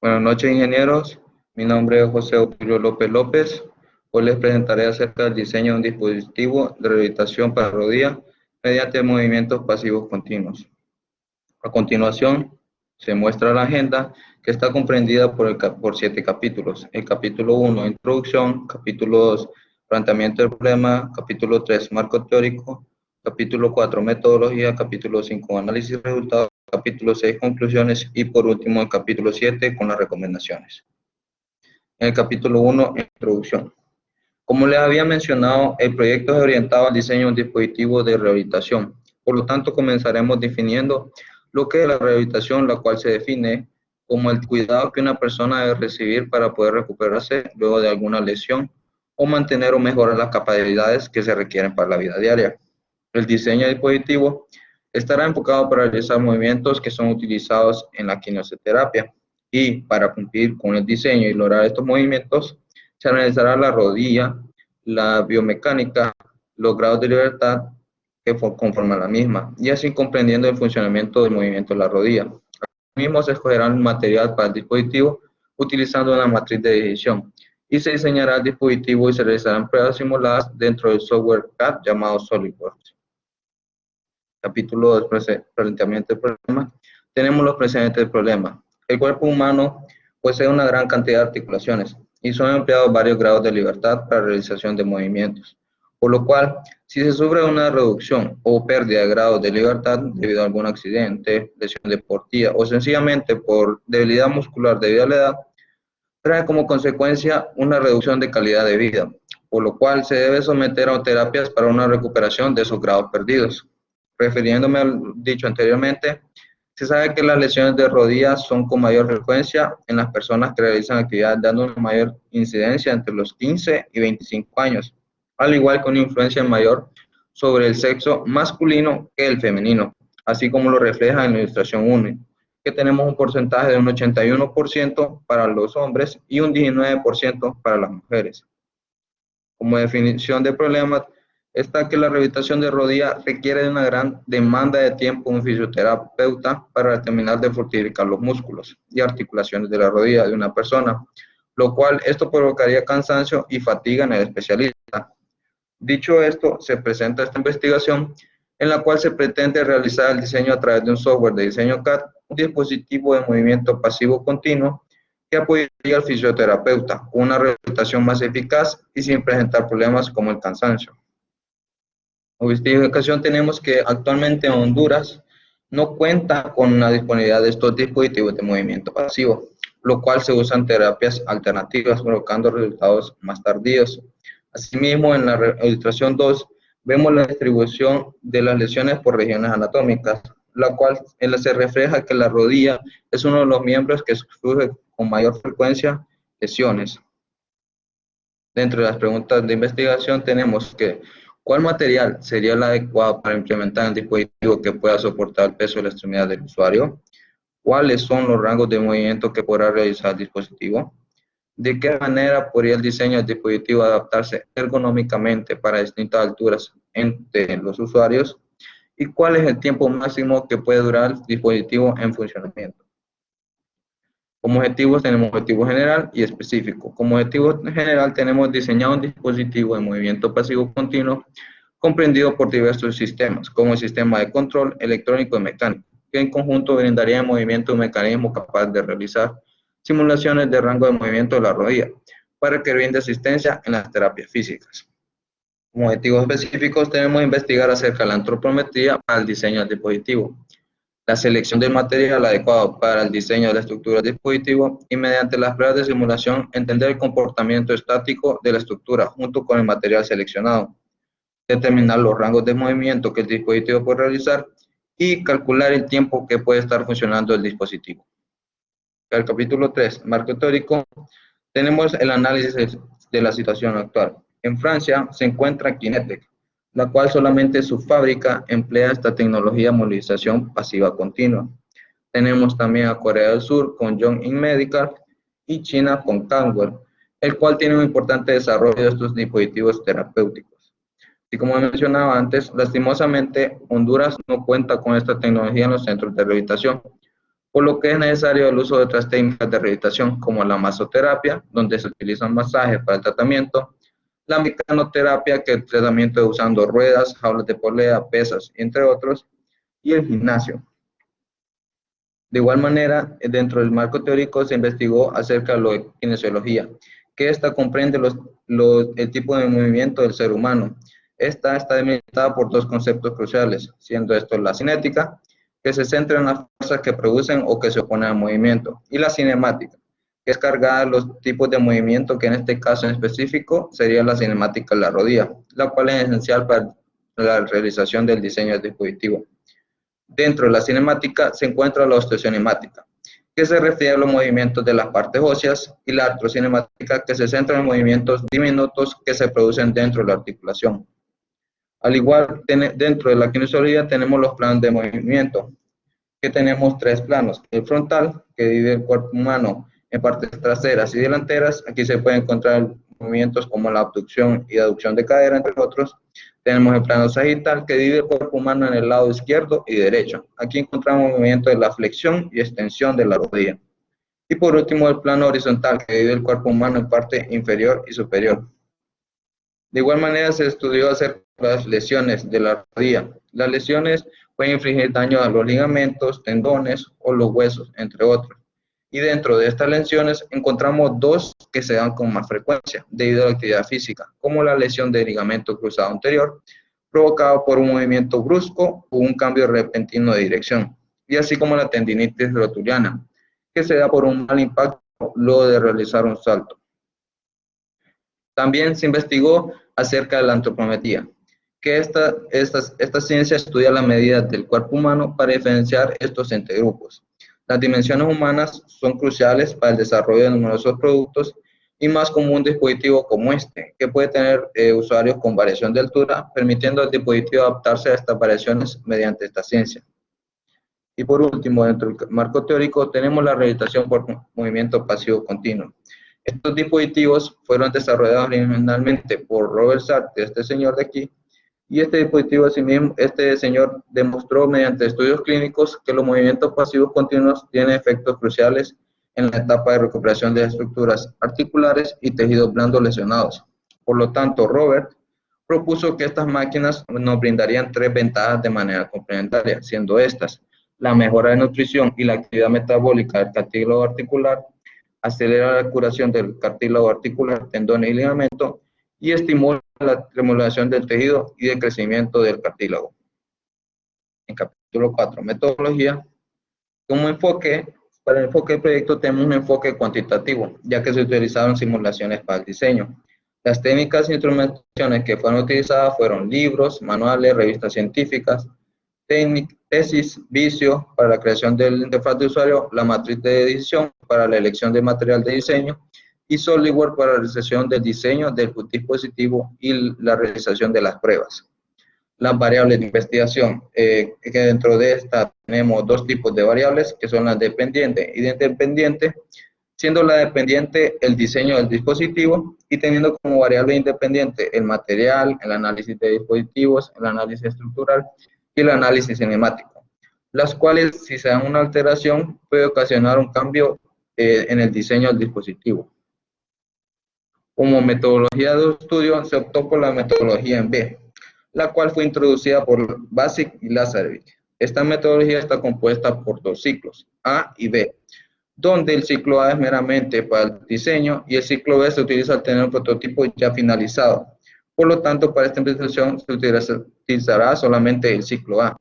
Buenas noches, ingenieros. Mi nombre es José Otilio López López. Hoy les presentaré acerca del diseño de un dispositivo de rehabilitación para rodilla mediante movimientos pasivos continuos. A continuación, se muestra la agenda que está comprendida por 7 capítulos. El capítulo 1, Introducción; capítulo 2, Planteamiento del problema; capítulo 3, Marco teórico; capítulo 4, Metodología; capítulo 5, Análisis de resultados; capítulo 6, Conclusiones; y por último el capítulo 7 con las recomendaciones. En el capítulo 1, Introducción. Como les había mencionado, el proyecto es orientado al diseño de un dispositivo de rehabilitación. Por lo tanto, comenzaremos definiendo lo que es la rehabilitación, la cual se define como el cuidado que una persona debe recibir para poder recuperarse luego de alguna lesión o mantener o mejorar las capacidades que se requieren para la vida diaria. El diseño del dispositivo estará enfocado para realizar movimientos que son utilizados en la quimioterapia, y para cumplir con el diseño y lograr estos movimientos se analizará la rodilla, la biomecánica, los grados de libertad que conforman la misma, y así comprendiendo el funcionamiento del movimiento de la rodilla. Asimismo, se escogerá un material para el dispositivo utilizando una matriz de decisión, y se diseñará el dispositivo y se realizarán pruebas simuladas dentro del software CAD llamado SolidWorks. Capítulo 2, planteamiento del problema. Tenemos los precedentes del problema. El cuerpo humano posee una gran cantidad de articulaciones y son empleados varios grados de libertad para la realización de movimientos, por lo cual, si se sufre una reducción o pérdida de grados de libertad debido a algún accidente, lesión deportiva o sencillamente por debilidad muscular debido a la edad, trae como consecuencia una reducción de calidad de vida, por lo cual se debe someter a terapias para una recuperación de esos grados perdidos. Refiriéndome al dicho anteriormente, se sabe que las lesiones de rodillas son con mayor frecuencia en las personas que realizan actividad, dando una mayor incidencia entre los 15 y 25 años, al igual que una influencia mayor sobre el sexo masculino que el femenino, así como lo refleja en la ilustración 1, que tenemos un porcentaje de un 81% para los hombres y un 19% para las mujeres. Como definición de problema está que la rehabilitación de rodilla requiere de una gran demanda de tiempo de un fisioterapeuta para determinar de fortificar los músculos y articulaciones de la rodilla de una persona, lo cual esto provocaría cansancio y fatiga en el especialista. Dicho esto, se presenta esta investigación en la cual se pretende realizar el diseño a través de un software de diseño CAD, un dispositivo de movimiento pasivo continuo que apoyaría al fisioterapeuta, una rehabilitación más eficaz y sin presentar problemas como el cansancio. Como justificación tenemos que actualmente Honduras no cuenta con la disponibilidad de estos dispositivos de movimiento pasivo, lo cual se usan terapias alternativas provocando resultados más tardíos. Asimismo, en la ilustración 2 vemos la distribución de las lesiones por regiones anatómicas, la cual se refleja que la rodilla es uno de los miembros que sufre con mayor frecuencia lesiones. Dentro de las preguntas de investigación tenemos que ¿cuál material sería el adecuado para implementar un dispositivo que pueda soportar el peso de la extremidad del usuario? ¿Cuáles son los rangos de movimiento que podrá realizar el dispositivo? ¿De qué manera podría el diseño del dispositivo adaptarse ergonómicamente para distintas alturas entre los usuarios? ¿Y cuál es el tiempo máximo que puede durar el dispositivo en funcionamiento? Como objetivos tenemos objetivo general y específico. Como objetivo general tenemos diseñado un dispositivo de movimiento pasivo continuo comprendido por diversos sistemas, como el sistema de control electrónico y mecánico, que en conjunto brindaría el movimiento un mecanismo capaz de realizar simulaciones de rango de movimiento de la rodilla para que brinde asistencia en las terapias físicas. Como objetivos específicos tenemos investigar acerca de la antropometría para el diseño del dispositivo, la selección del material adecuado para el diseño de la estructura del dispositivo y mediante las pruebas de simulación entender el comportamiento estático de la estructura junto con el material seleccionado, determinar los rangos de movimiento que el dispositivo puede realizar y calcular el tiempo que puede estar funcionando el dispositivo. El capítulo 3, marco teórico, tenemos el análisis de la situación actual. En Francia se encuentra Kinetec, la cual solamente su fábrica emplea esta tecnología de movilización pasiva continua. Tenemos también a Corea del Sur con Yongin Medical y China con Canwell, el cual tiene un importante desarrollo de estos dispositivos terapéuticos. Y como mencionaba antes, lastimosamente Honduras no cuenta con esta tecnología en los centros de rehabilitación, por lo que es necesario el uso de otras técnicas de rehabilitación como la masoterapia, donde se utilizan masajes para el tratamiento, la mecanoterapia, que es el tratamiento de usando ruedas, jaulas de polea, pesas, entre otros, y el gimnasio. De igual manera, dentro del marco teórico se investigó acerca de la kinesiología, que esta comprende el tipo de movimiento del ser humano. Esta está delimitada por dos conceptos cruciales, siendo esto la cinética, que se centra en las fuerzas que producen o que se oponen al movimiento, y la cinemática, que es cargada de los tipos de movimiento, que en este caso en específico sería la cinemática de la rodilla, la cual es esencial para la realización del diseño del dispositivo. Dentro de la cinemática se encuentra la osteocinemática, que se refiere a los movimientos de las partes óseas, y la artrocinemática, que se centra en movimientos diminutos que se producen dentro de la articulación. Al igual, dentro de la kinesiología tenemos los planos de movimiento, que tenemos tres planos. El frontal, que divide el cuerpo humano en partes traseras y delanteras. Aquí se pueden encontrar movimientos como la abducción y aducción de cadera, entre otros. Tenemos el plano sagital, que divide el cuerpo humano en el lado izquierdo y derecho. Aquí encontramos movimientos de la flexión y extensión de la rodilla. Y por último, el plano horizontal, que divide el cuerpo humano en parte inferior y superior. De igual manera, se estudió acerca de las lesiones de la rodilla. Las lesiones pueden infligir daño a los ligamentos, tendones o los huesos, entre otros. Y dentro de estas lesiones encontramos dos que se dan con más frecuencia debido a la actividad física, como la lesión del ligamento cruzado anterior, provocado por un movimiento brusco o un cambio repentino de dirección, y así como la tendinitis rotuliana, que se da por un mal impacto luego de realizar un salto. También se investigó acerca de la antropometría, que esta ciencia estudia las medidas del cuerpo humano para diferenciar estos entre grupos. Las dimensiones humanas son cruciales para el desarrollo de numerosos productos, y más como un dispositivo como este, que puede tener usuarios con variación de altura, permitiendo al dispositivo adaptarse a estas variaciones mediante esta ciencia. Y por último, dentro del marco teórico, tenemos la rehabilitación por movimiento pasivo continuo. Estos dispositivos fueron desarrollados originalmente por Robert Sartre, este señor de aquí, y este dispositivo, asimismo, este señor demostró mediante estudios clínicos que los movimientos pasivos continuos tienen efectos cruciales en la etapa de recuperación de estructuras articulares y tejidos blandos lesionados. Por lo tanto, Robert propuso que estas máquinas nos brindarían tres ventajas de manera complementaria, siendo estas: la mejora de nutrición y la actividad metabólica del cartílago articular, acelera la curación del cartílago articular, tendones y ligamento, y estimula la remodelación del tejido y el crecimiento del cartílago. En capítulo 4, metodología. Como enfoque, para el enfoque del proyecto tenemos un enfoque cuantitativo, ya que se utilizaron simulaciones para el diseño. Las técnicas e instrumentaciones que fueron utilizadas fueron libros, manuales, revistas científicas, tesis, vicio para la creación del interfaz de usuario, la matriz de decisión para la elección de material de diseño, y SolidWorks para la realización del diseño del dispositivo y la realización de las pruebas. Las variables de investigación, que dentro de esta tenemos dos tipos de variables, que son las dependiente y independiente, siendo la dependiente el diseño del dispositivo y teniendo como variable independiente el material, el análisis de dispositivos, el análisis estructural y el análisis cinemático, las cuales, si se dan una alteración, puede ocasionar un cambio en el diseño del dispositivo. Como metodología de estudio, se optó por la metodología en B, la cual fue introducida por Basic y Lazarevic. Esta metodología está compuesta por dos ciclos, A y B, donde el ciclo A es meramente para el diseño y el ciclo B se utiliza al tener un prototipo ya finalizado. Por lo tanto, para esta implementación se utilizará solamente el ciclo A.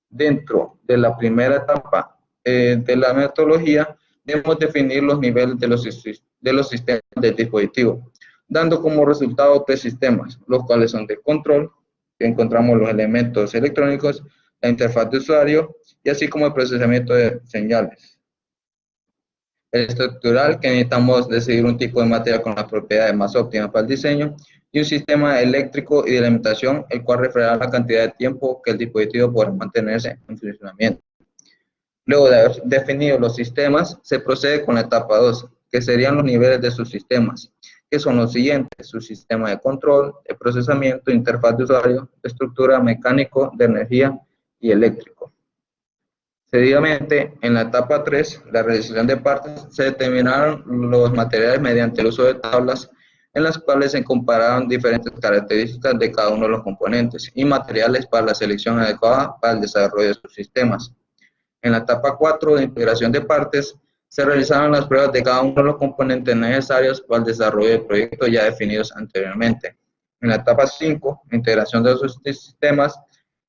Dentro de la primera etapa de la metodología, debemos definir los niveles de los sistemas del dispositivo, dando como resultado tres sistemas, los cuales son de control, que encontramos los elementos electrónicos, la interfaz de usuario y así como el procesamiento de señales. El estructural, que necesitamos decidir un tipo de material con las propiedades más óptimas para el diseño, y un sistema eléctrico y de alimentación, el cual reflejará la cantidad de tiempo que el dispositivo podrá mantenerse en funcionamiento. Luego de haber definido los sistemas, se procede con la etapa 2, que serían los niveles de sus sistemas, que son los siguientes: su sistema de control, de procesamiento, interfaz de usuario, estructura, mecánico, de energía y eléctrico. Seguidamente, en la etapa 3, la realización de partes, se determinaron los materiales mediante el uso de tablas en las cuales se compararon diferentes características de cada uno de los componentes y materiales para la selección adecuada para el desarrollo de sus sistemas. En la etapa 4 de integración de partes, se realizaron las pruebas de cada uno de los componentes necesarios para el desarrollo del proyecto ya definidos anteriormente. En la etapa 5, integración de sus sistemas,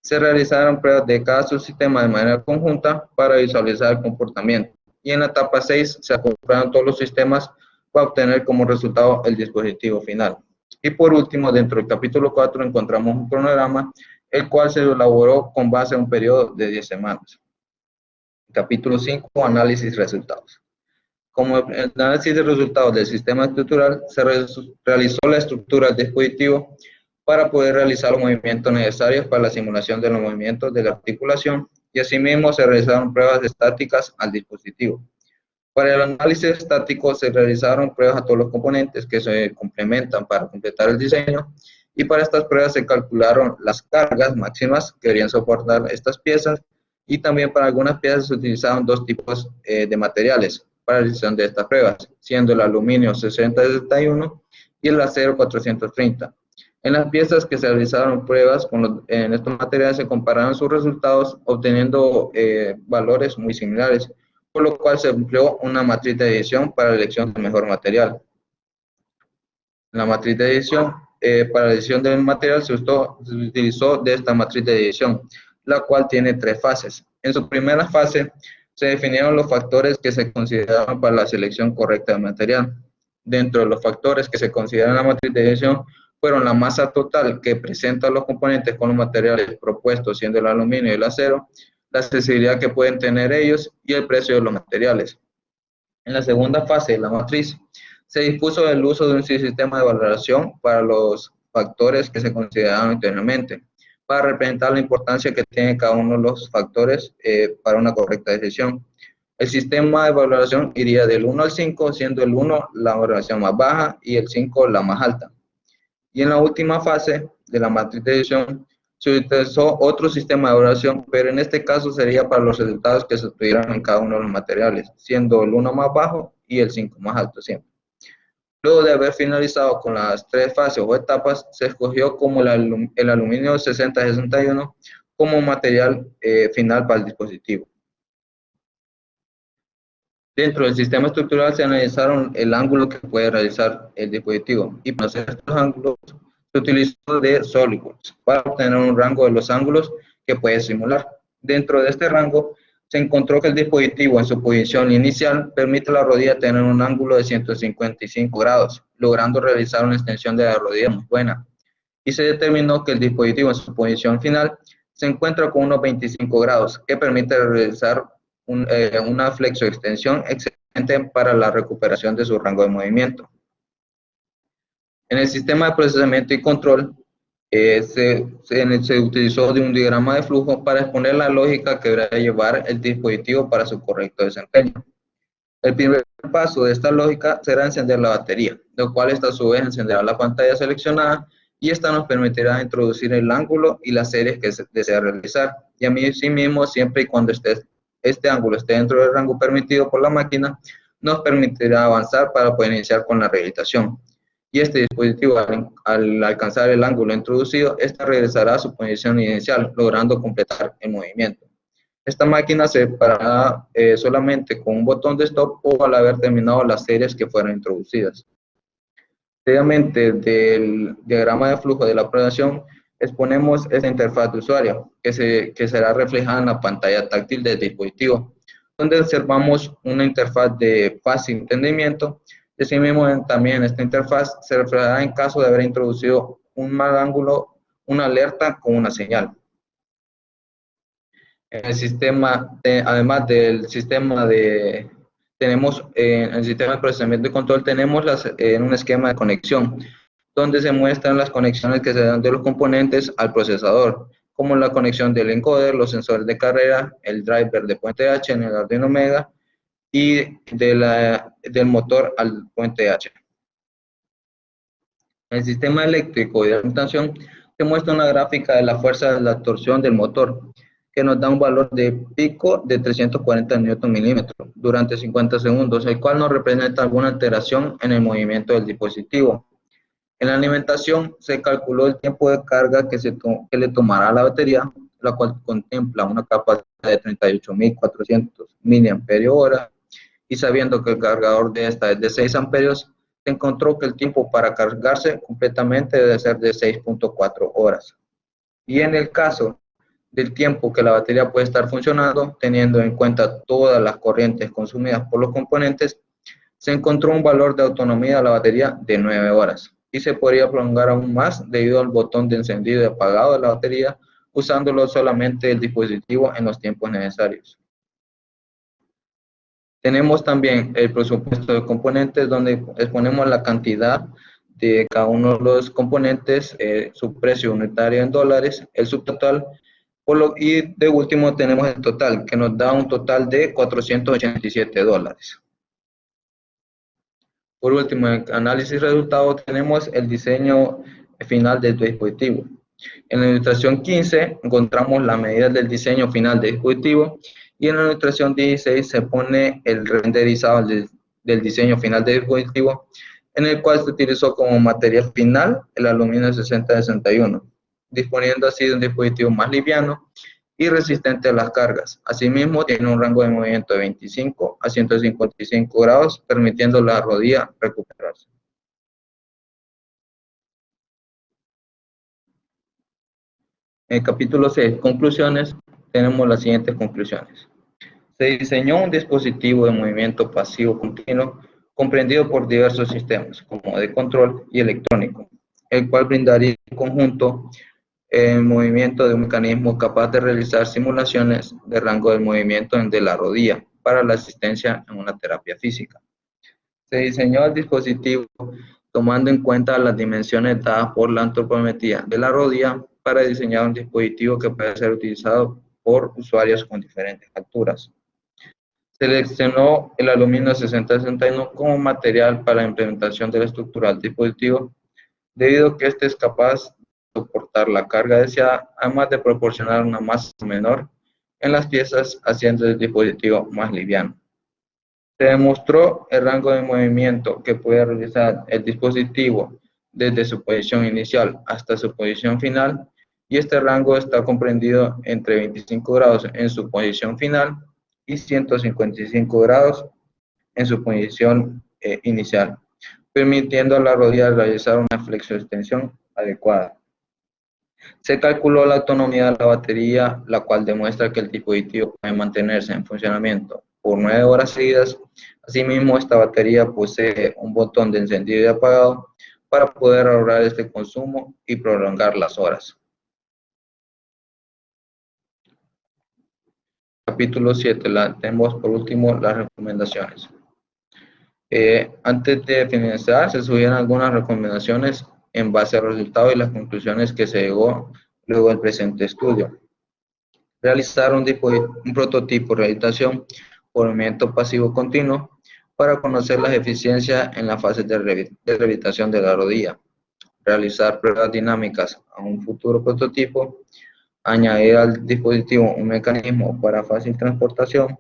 se realizaron pruebas de cada subsistema de manera conjunta para visualizar el comportamiento. Y en la etapa 6, se acoplaron todos los sistemas para obtener como resultado el dispositivo final. Y por último, dentro del capítulo 4 encontramos un cronograma, el cual se elaboró con base a un periodo de 10 semanas. Capítulo 5, análisis y resultados. Como el análisis de resultados del sistema estructural, se realizó la estructura del dispositivo para poder realizar los movimientos necesarios para la simulación de los movimientos de la articulación y asimismo se realizaron pruebas estáticas al dispositivo. Para el análisis estático se realizaron pruebas a todos los componentes que se complementan para completar el diseño y para estas pruebas se calcularon las cargas máximas que deberían soportar estas piezas y también para algunas piezas se utilizaron dos tipos de materiales para la realización de estas pruebas, siendo el aluminio 6061 y el acero 430. En las piezas que se realizaron pruebas en estos materiales se compararon sus resultados obteniendo valores muy similares, por lo cual se empleó una matriz de edición para la elección del mejor material. La matriz de edición, para la edición del material se utilizó de esta matriz de edición, la cual tiene tres fases. En su primera fase se definieron los factores que se consideraban para la selección correcta del material. Dentro de los factores que se consideran en la matriz de edición fueron la masa total que presentan los componentes con los materiales propuestos, siendo el aluminio y el acero, la accesibilidad que pueden tener ellos y el precio de los materiales. En la segunda fase de la matriz, se dispuso el uso de un sistema de valoración para los factores que se consideraron anteriormente, para representar la importancia que tiene cada uno de los factores para una correcta decisión. El sistema de valoración iría del 1 al 5, siendo el 1 la valoración más baja y el 5 la más alta. Y en la última fase de la matriz de edición, se utilizó otro sistema de evaluación, pero en este caso sería para los resultados que se obtuvieran en cada uno de los materiales, siendo el 1 más bajo y el 5 más alto siempre. Luego de haber finalizado con las tres fases o etapas, se escogió como el aluminio 6061 como material final para el dispositivo. Dentro del sistema estructural se analizaron el ángulo que puede realizar el dispositivo y para hacer estos ángulos se utilizó de SolidWorks para obtener un rango de los ángulos que puede simular. Dentro de este rango se encontró que el dispositivo en su posición inicial permite a la rodilla tener un ángulo de 155 grados, logrando realizar una extensión de la rodilla muy buena. Y se determinó que el dispositivo en su posición final se encuentra con unos 25 grados, que permite realizar una flexoextensión excelente para la recuperación de su rango de movimiento. En el sistema de procesamiento y control, se utilizó de un diagrama de flujo para exponer la lógica que deberá llevar el dispositivo para su correcto desempeño. El primer paso de esta lógica será encender la batería, lo cual esta a su vez encenderá la pantalla seleccionada y esta nos permitirá introducir el ángulo y las series que se desea realizar. Y a sí mismo, siempre y cuando este ángulo esté dentro del rango permitido por la máquina, nos permitirá avanzar para poder iniciar con la rehabilitación. Y este dispositivo, al alcanzar el ángulo introducido, esta regresará a su posición inicial, logrando completar el movimiento. Esta máquina se parará solamente con un botón de stop o al haber terminado las series que fueron introducidas. Previamente del diagrama de flujo de la programación, exponemos esta interfaz de usuario que será reflejada en la pantalla táctil del dispositivo, donde observamos una interfaz de fácil entendimiento. Y asimismo, también en esta interfaz se reflejará en caso de haber introducido un mal ángulo, una alerta con una señal. En el sistema, además del sistema tenemos en el sistema de procesamiento y control, tenemos en un esquema de conexión, donde se muestran las conexiones que se dan de los componentes al procesador, como la conexión del encoder, los sensores de carrera, el driver de puente H en el Arduino Mega y del motor al puente H. En el sistema eléctrico y de alimentación se muestra una gráfica de la fuerza de la torsión del motor, que nos da un valor de pico de 340 Nm durante 50 segundos, el cual no representa alguna alteración en el movimiento del dispositivo. En la alimentación se calculó el tiempo de carga que le tomará a la batería, la cual contempla una capacidad de 38.400 mAh, y sabiendo que el cargador de esta es de 6 amperios, se encontró que el tiempo para cargarse completamente debe ser de 6.4 horas. Y en el caso del tiempo que la batería puede estar funcionando, teniendo en cuenta todas las corrientes consumidas por los componentes, se encontró un valor de autonomía de la batería de 9 horas y se podría prolongar aún más debido al botón de encendido y apagado de la batería, usándolo solamente el dispositivo en los tiempos necesarios. Tenemos también el presupuesto de componentes, donde exponemos la cantidad de cada uno de los componentes, su precio unitario en dólares, el subtotal, y de último tenemos el total, que nos da un total de $487. Por último, en el análisis resultado tenemos el diseño final del dispositivo. En la ilustración 15 encontramos las medidas del diseño final del dispositivo, y en la ilustración 16 se pone el renderizado del diseño final del dispositivo, en el cual se utilizó como material final el aluminio 6061, disponiendo así de un dispositivo más liviano y resistente a las cargas. Asimismo, tiene un rango de movimiento de 25 a 155 grados, permitiendo a la rodilla recuperarse. En el capítulo 6, conclusiones, tenemos las siguientes conclusiones. Se diseñó un dispositivo de movimiento pasivo continuo comprendido por diversos sistemas, como de control y electrónico, el cual brindaría en conjunto el movimiento de un mecanismo capaz de realizar simulaciones de rango del movimiento de la rodilla para la asistencia en una terapia física. Se diseñó el dispositivo tomando en cuenta las dimensiones dadas por la antropometría de la rodilla para diseñar un dispositivo que pueda ser utilizado por usuarios con diferentes alturas. Seleccionó el aluminio 6061 como material para la implementación de la estructura del dispositivo, debido a que este es capaz de soportar la carga deseada, además de proporcionar una masa menor en las piezas, haciendo el dispositivo más liviano. Se demostró el rango de movimiento que puede realizar el dispositivo desde su posición inicial hasta su posición final, y este rango está comprendido entre 25 grados en su posición final y 155 grados en su posición inicial, permitiendo a la rodilla realizar una flexo-extensión adecuada. Se calculó la autonomía de la batería, la cual demuestra que el dispositivo puede mantenerse en funcionamiento por 9 horas seguidas. Asimismo, esta batería posee un botón de encendido y apagado para poder ahorrar este consumo y prolongar las horas. Capítulo 7, tenemos por último las recomendaciones. Antes de finalizar, se subieron algunas recomendaciones en base al resultado y las conclusiones que se llegó luego del presente estudio. Realizar un prototipo de rehabilitación por movimiento pasivo continuo para conocer las eficiencias en la fase de rehabilitación de la rodilla. Realizar pruebas dinámicas a un futuro prototipo. Añadir al dispositivo un mecanismo para fácil transportación.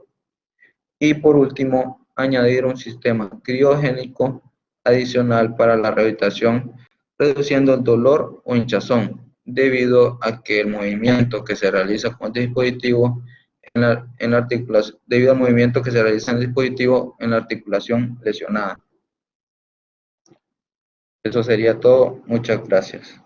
Y por último, añadir un sistema criogénico adicional para la rehabilitación, reduciendo el dolor o hinchazón, debido a que el movimiento que se realiza con el dispositivo debido al movimiento que se realiza en el dispositivo en la articulación lesionada. Eso sería todo. Muchas gracias.